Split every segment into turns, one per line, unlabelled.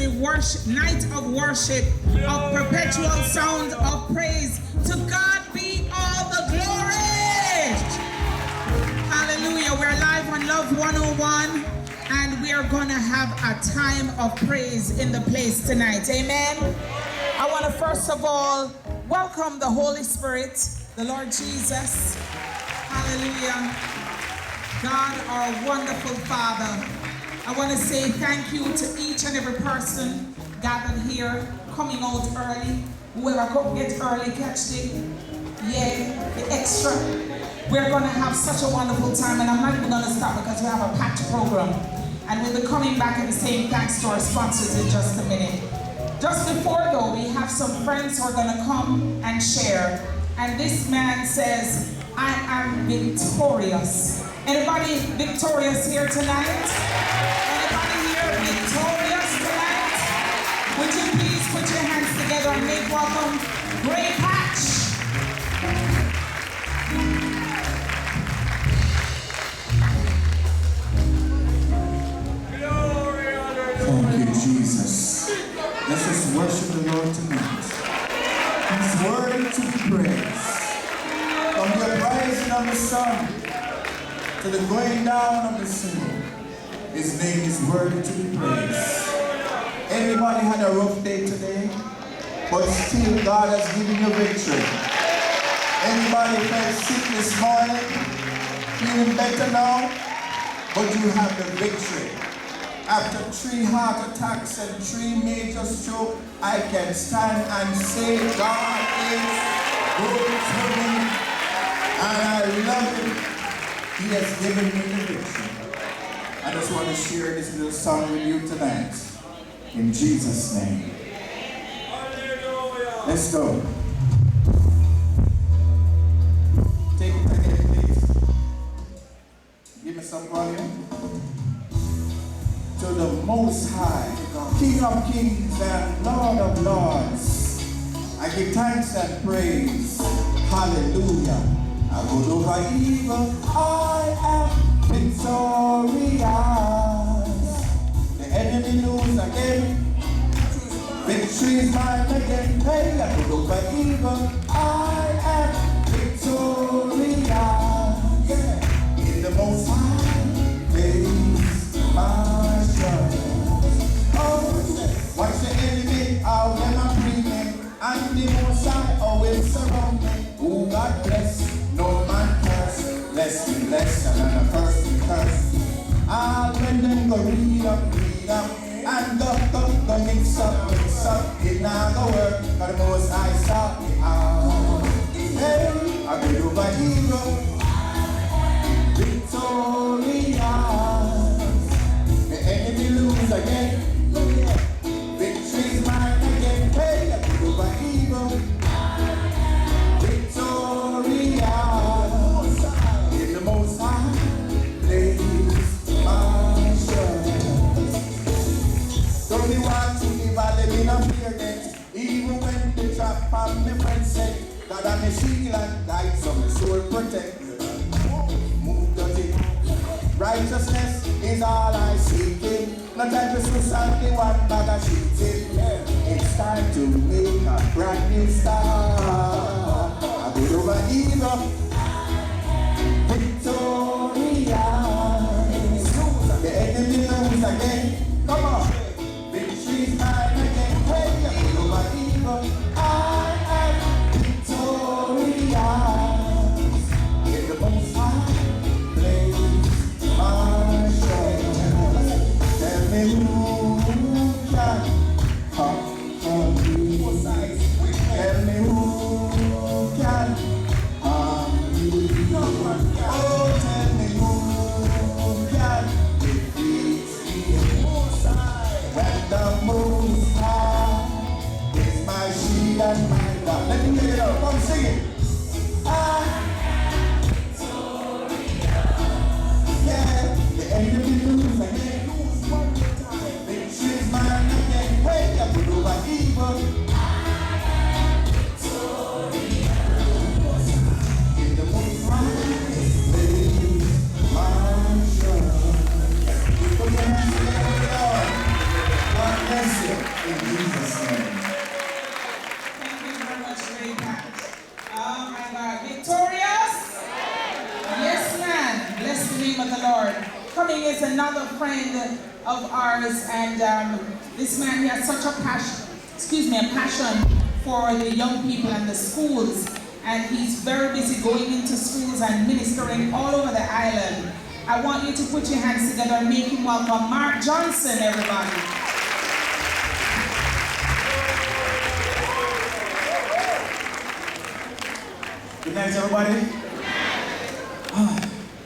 anniversary night of worship of Perpetual Sound of Praise. To God be all the glory. Hallelujah. We're live on Love 101 and we are going to have a time of praise in the place tonight. Amen. I want to first of all welcome the Holy Spirit, the Lord Jesus. Hallelujah. God, our wonderful Father. I want to say thank you to each and every person gathered here, coming out early. Whoever could get early, catch the extra. We're going to have such a wonderful time, and I'm not even going to stop because we have a packed program. And we'll be coming back and saying thanks to our sponsors in just a minute. Just before though, we have some friends who are going to come and share. And this man says, I am victorious. Anybody victorious here tonight? Anybody here victorious tonight? Would you please put your hands together and make welcome Gray Patch.
Thank you, Jesus. Let's just worship the Lord tonight. He's worthy to be praised. From the rising of the sun to the going down of the sun, His name is worthy to be praised. Everybody had a rough day today, but still God has given you victory. Anybody felt sick this morning, feeling better now, but you have the victory. After 3 heart attacks and 3 major strokes, I can stand and say God is good to me. And I love Him. He has given me the victory. I just want to share this little song with you tonight. In Jesus' name. Let's go. Take it again, please. Give me some volume. To the Most High, King of Kings and Lord of Lords, I give thanks and praise. Hallelujah. I good over evil, I am victorious. The enemy lose again, victory is mine again. Hey, I good over evil, I am victorious. Yeah. In the Most High, praise my strength. Oh, watch the enemy, how them are breathing, and the Most High always surround me. Oh, God bless. No man curse, bless me, bless, and I'm a person curse. I'll when them go read up, and go mix up, it now go work, but the Most High stop me out. Hey, I be over evil, victorious. The enemy lose again, victory's mine again. Hey, I be over evil. In the Most High, place my trust. Don't be want to live a living of fear then. Even when the trap on my friends say God I'm a shield and guide, so my soul protect. Move dirty. Righteousness is all I seek in. No time to society, one bag of cheating. It's time to make a brand new start. I go over evil. Victorious. The enemy lose again. Come on. Victory's mine again. Hey, I go over evil. I am victorious. In the Most High, place my strength. Tell me who can conquer me. Tell me who can harm me. Oh, tell me who can defeat me. When the Most High is my shield and my God. Let me take it out. Come sing it. I am victorious. Yeah, the enemy lose again. Victory's mine again. Hey, I put over evil. I am victorious. In the Most High, place my trust. Put your hands together, Lord. God bless you.
ours, and this man, he has such a passion, a passion for the young people and the schools, and he's very busy going into schools and ministering all over the island. I want you to put your hands together and make him welcome Mark Johnson, everybody.
Good night, everybody.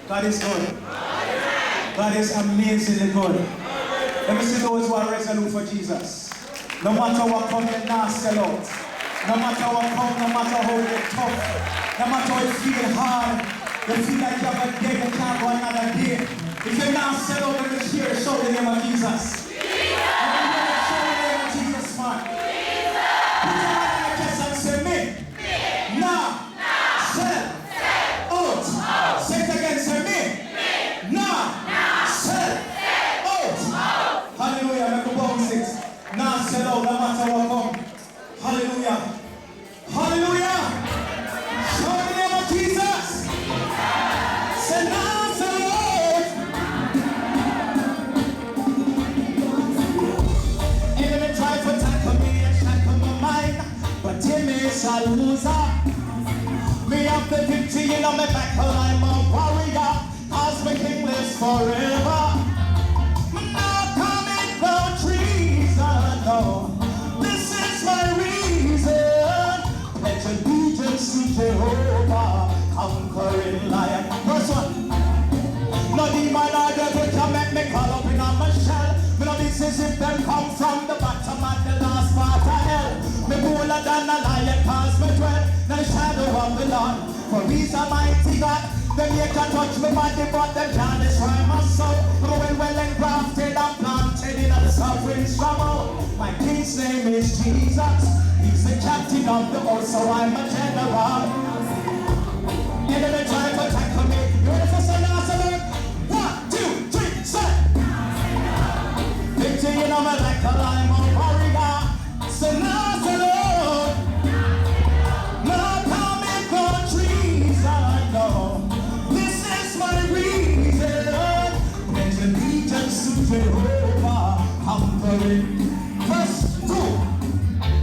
God is good. God is amazingly good. Let me see those who are resolute for Jesus. No matter what comes, they not sell out. No matter what comes, no matter how they tough, no matter how you feel hard, you feel like you have a day, you can't go another day. If you're not sell out, let me hear it. Shout the name of Jesus. Jesus! Shout the name of Jesus, man. Jesus! Put your hand on your chest and say, me. Now. Sell. Out. Say it again, say me. Now. Sell. Out. Hallelujah. Make a bound six. Now sell out, no matter what comes. Hallelujah. Hallelujah. Shout the name of Jesus. Say now sell out. Enemy try to tackle me and shackle my mind, but him is a loser. Me have the victory in my back, I'm a warrior. Cause my king lives forever. Now coming the treason, no. This is my reason. Pledge allegiance to Jehovah, conquering lion. First one. No demon or devil can make me call up in a shell. Me no business if them come from the bottom and the last part of hell. Me bolder than a lion cause me dwell in the shadow of the Lord. For he's a mighty God. Them here can touch me body but them can't destroy my soul. I'm well engrafted and planted in the suffering struggle. My king's name is Jesus. He's the captain of the host, so I'm a general. Enemy try to tackle me. You ready for some Nazareth? 1, 2, 3, set! Victory in my like a lime or warrior. So Nazareth. Not coming for treason, no. This is my reason. Pledge allegiance to Jehovah, conquering. Verse 2.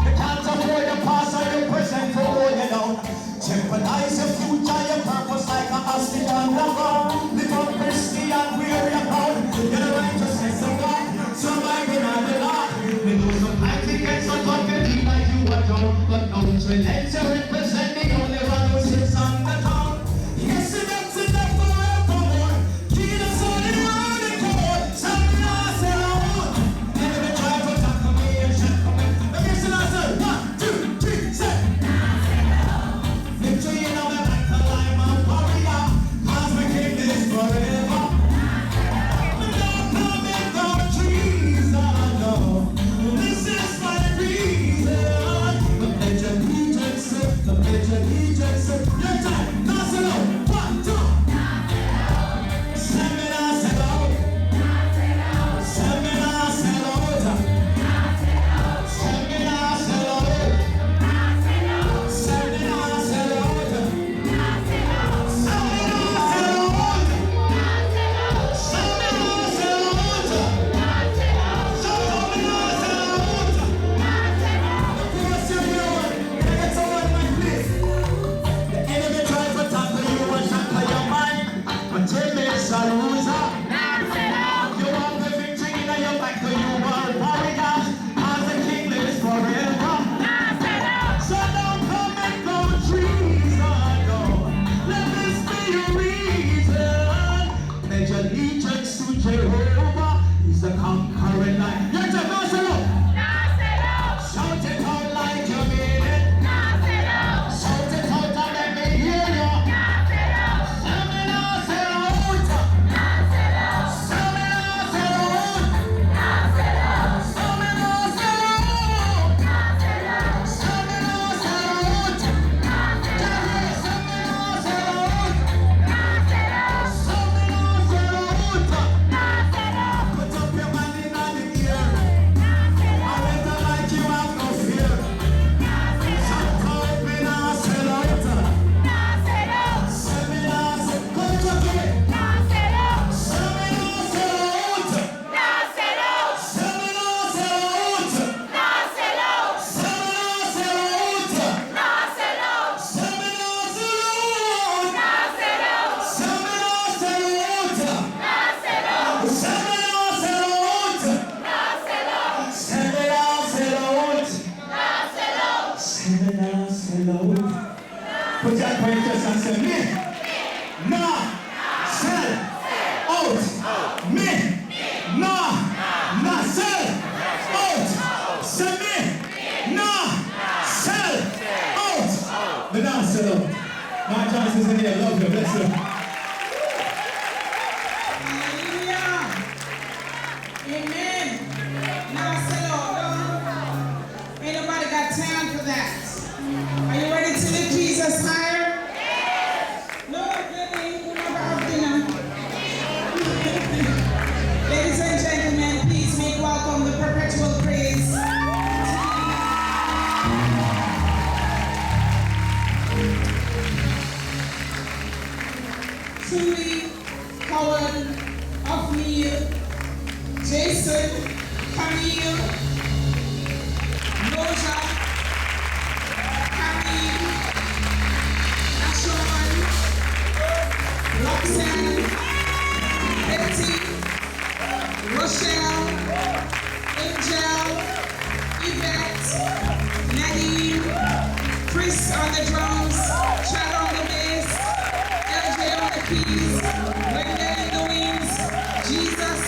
You can't avoid the past or the present for all you know. Jeopardize your future, your purpose like a hostage on the ground. Live up Christian, we're your proud. You're the righteousness of God, surviving on the Lord. We know some mighty gets so tough, you feel like you are drunk. But don't relent, you represent the only one who sits on the throne. Yes, enough forevermore. Jesus only around the court. Something else around. Enemy try to tackle me and shackle me. Let me see that, sir. 1, 2, 3, set. Victory in my back, a lime and warrior. Cause my king is forever. Not coming for treason, no. This is my reason. The pledge allegiance, the pledge Put your hand on your chest and say, me, nah, sell, out. Me, nah, sell, out. Say me, nah, sell, out. The dance sell out. My Johnson is in here. Love you. Bless you.
Amen. Now say, Lord, ain't nobody got time for that. Are you ready to lift Jesus higher? Lord, really, you never have dinner. Ladies and gentlemen, please make welcome the Perpetual Praise. Truly, Howard, Othniel, Jason, Camille, Roja, Camille, Ashon, Roxanne, Betty, Rochelle, Angel, Yvette, Nadine, Chris on the drums, Chad on the bass, LJ on the keys, Wendell in the wings, Jesus,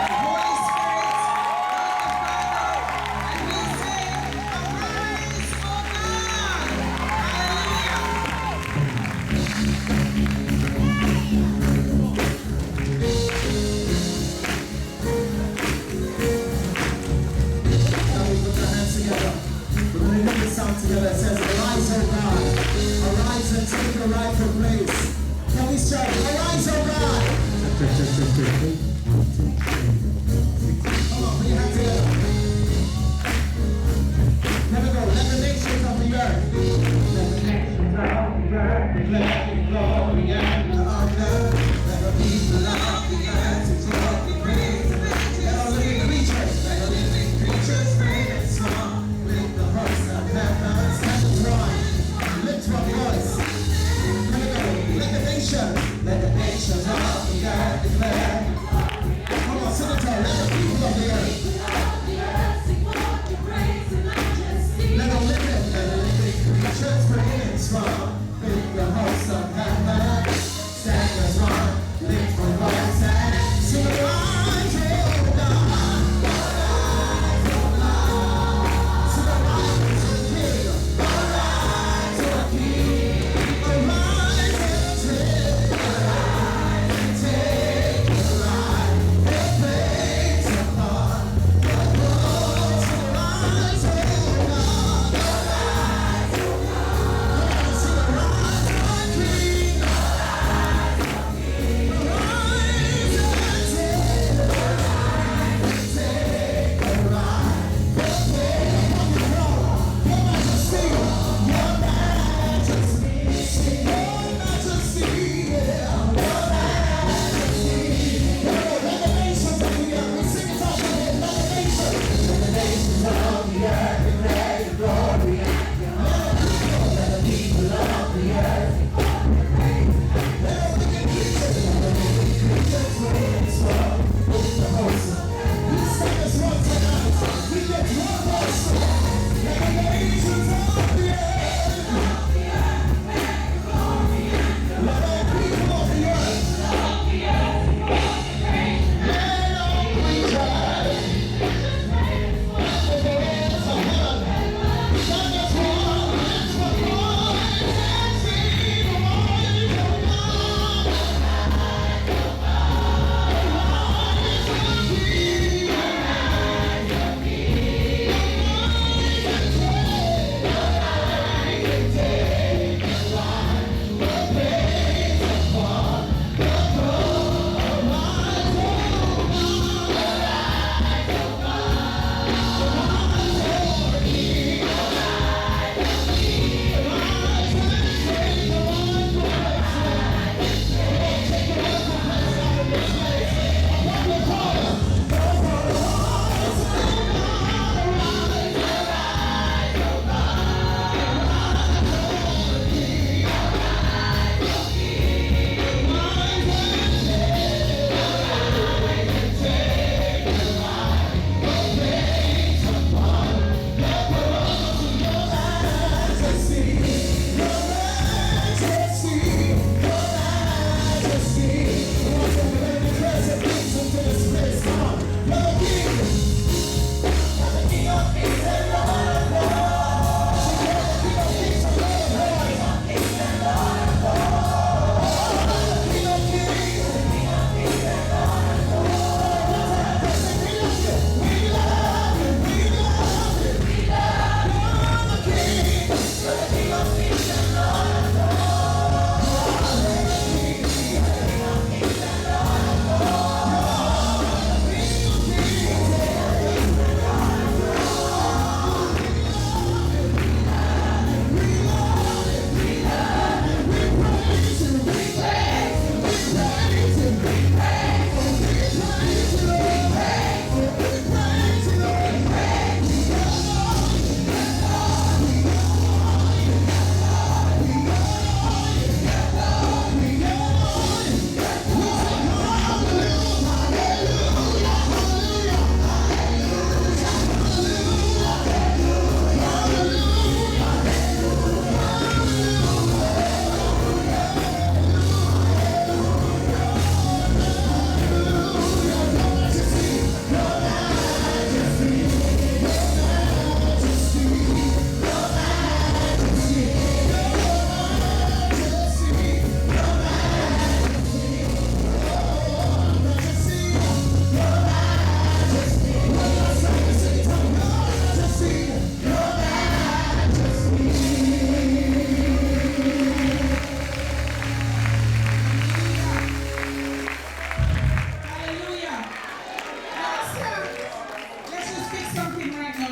Holy Spirit, God the Father, and we say, arise, O God!
Now we put our hands together. We're going to put this song together. It says, arise, O God.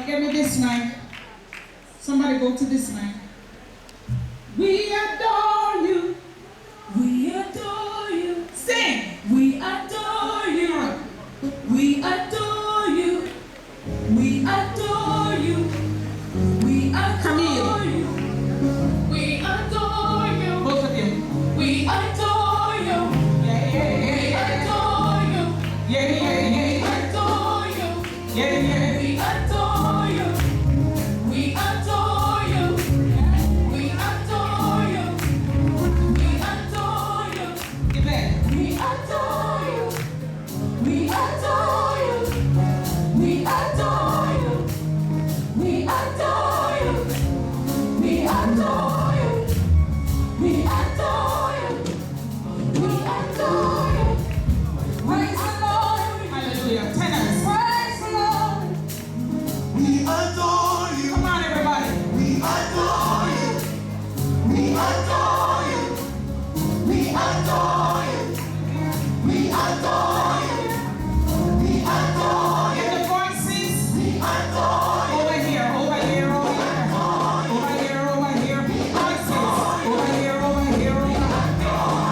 give me this mic. Somebody go to this mic. We adore you.
We adore you.
Sing.
We adore you. We adore you. We adore you. We adore you. We adore you.
Both of you.
We adore you.
Yeah, yeah, yeah.
We adore you.
Yeah, yeah, yeah.
We adore you.
Yeah, yeah.
We adore you. We adore you. We adore you. We adore you.
Give it.
We adore you. We adore you. We adore you. We adore you. We adore you. We adore you. We adore you. Praise the Lord.
Hallelujah. Tenors.
Praise the Lord.
We adore you.
Come on, everybody.
We adore you. We adore you. We adore you. We adore you. We adore you.
In the voices.
We adore you.
Over here, over here, over here. Over here, over here. Voices. Over here, over here, over here.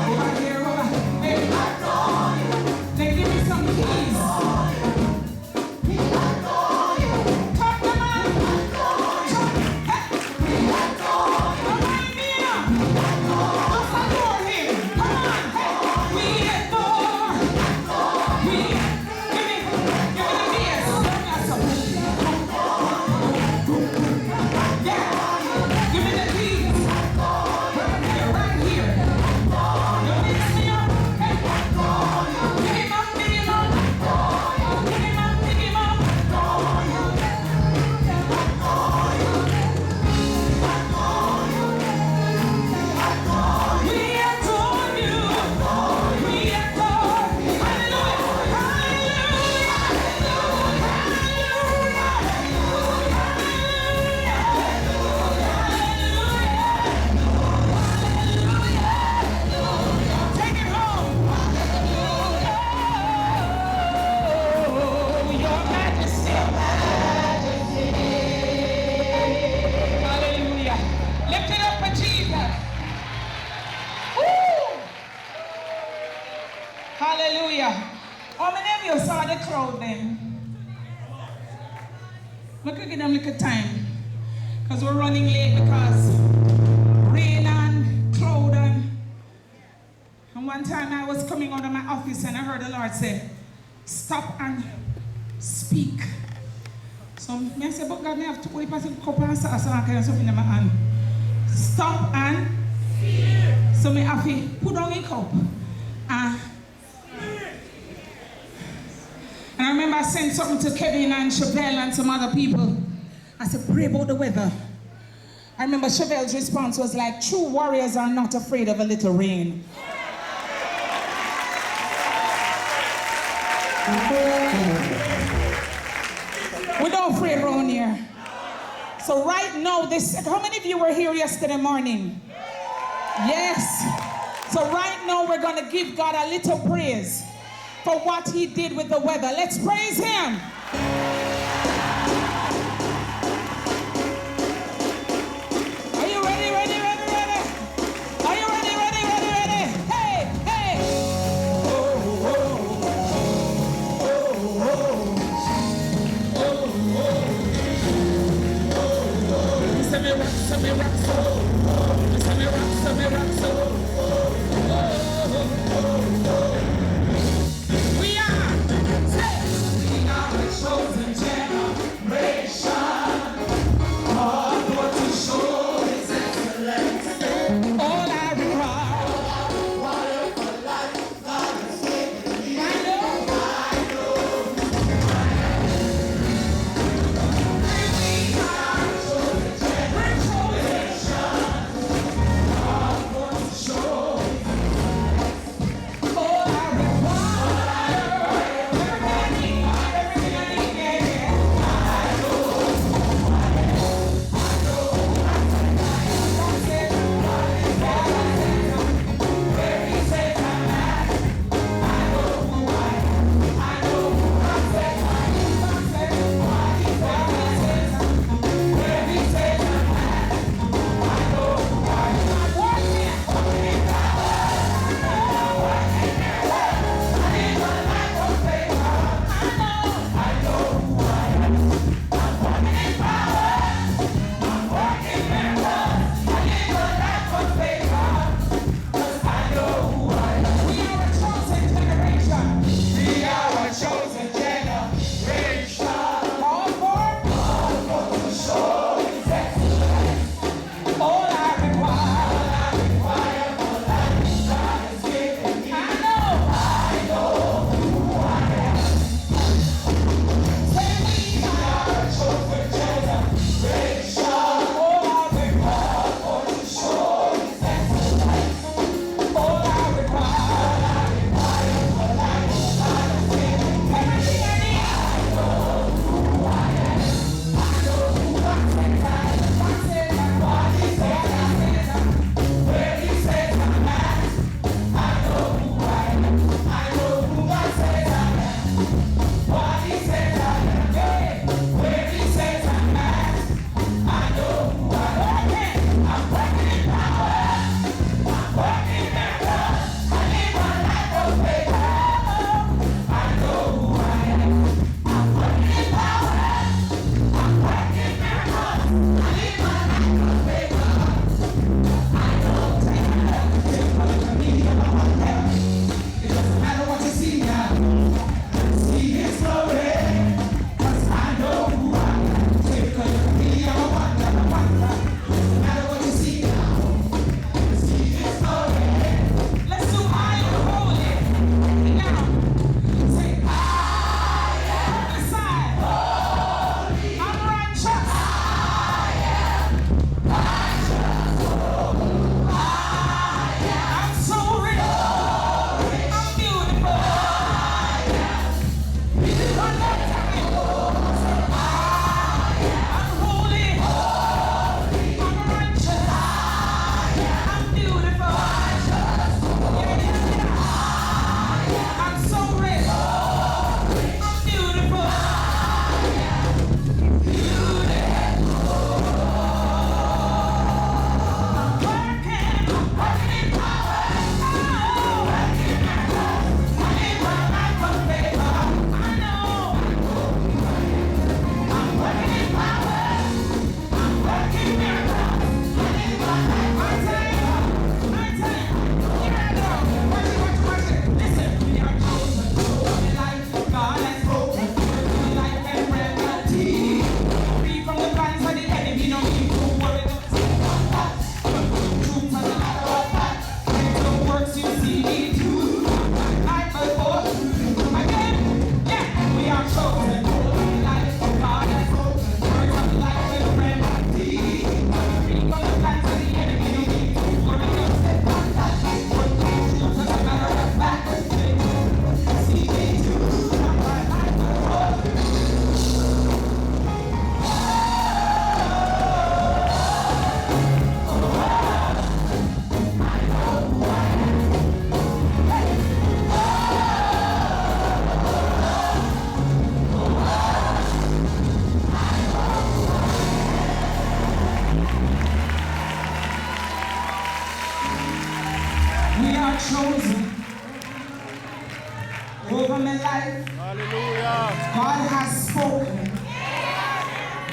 Over here, over here. Hey, then give me some keys.
We adore you.
Talk them on. Hey.
We adore you.
Come on, Nina. Let's adore him. Come on. Hey. We adore. We. Give me the keys. Yeah. Give me the keys. Right here. You mix me up. Hey. Pick him up, pick him up. Pick him up, pick him up. We adore you. We adore. Hallelujah. Take it home. Oh, your majesty. Hallelujah. Lift it up for Jesus. Woo! Hallelujah. How many of you saw the crowd then? Look at them, look at time. Because we're running late because rain and cloud and one time I was coming out of my office and I heard the Lord say, stop and speak. So I said, but God, I have to wait for some cup and sauce and kind of something in my hand. Stop and so I have to put down a cup. And I remember I sent something to Kevin and Chevelle and some other people. I said, pray about the weather. I remember Chevelle's response was like, true warriors are not afraid of a little rain. We don't afraid around here. So right now, how many of you were here yesterday morning? Yes. So right now, we're going to give God a little praise for what he did with the weather. Let's praise him. Are you ready, ready, ready, ready? Are you ready, ready, ready, ready? Hey, hey. Oh, oh, oh, oh, oh, oh, oh. Listen me rock, so. Listen me rock, so. We are a chosen generation. All for to show his excellence. All I require for life, God has given me. I know. We are a chosen generation. All for to show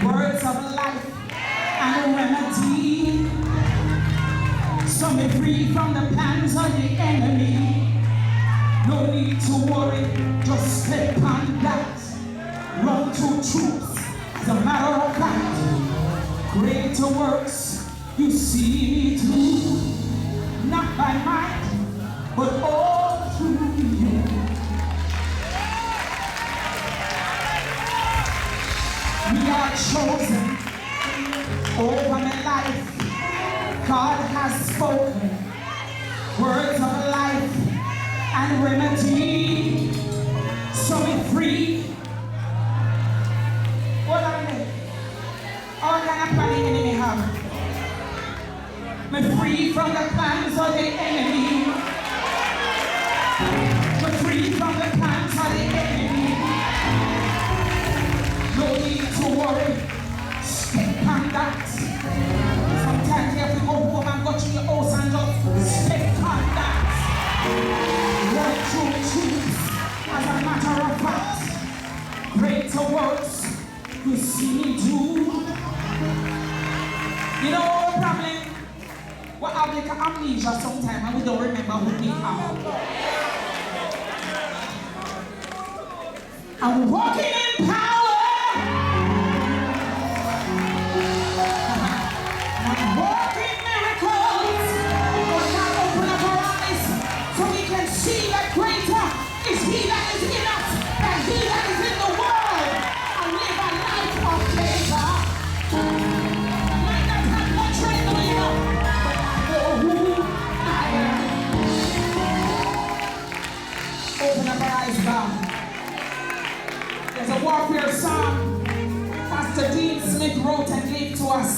words of life and remedy. So me free from the plans of the enemy. No need to worry, just step on that. Run to truth, as a matter of fact. Greater works you see me through, not by might, but all through you. We are chosen over my life. God has spoken words of life and remedy. So we're free. Hold on a minute. All kind of plan the enemy have. We're free from the plans of the enemy. We're free from the plans of the enemy. No need to worry. Step on that. Sometimes you have to go home and go to your house and just step on that. Run through truth. As a matter of fact, greater works you see me do. You know the problem? We have like amnesia sometimes and we don't remember who we are. I'm walking in power. I'm walking miracles. But God open up our eyes so we can see that greater is He that is in us than he that is in the world. And live a life of favor. I might not have much right now, you know, but I know who I am. Open up our eyes, God. There's a warfare song Pastor Dean Smith wrote and gave to us.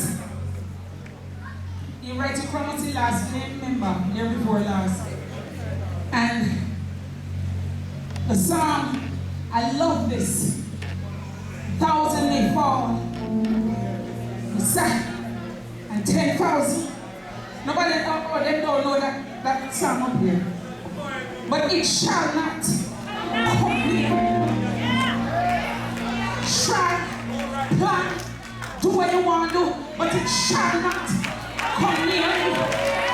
He wrote it from until last, can't remember, year before last. And the song, I love this. 1,000 may fall, and 10,000. Nobody them don't know that song up here. But it shall not come near. Try, plan, do what you want to do, but it shall not come near you.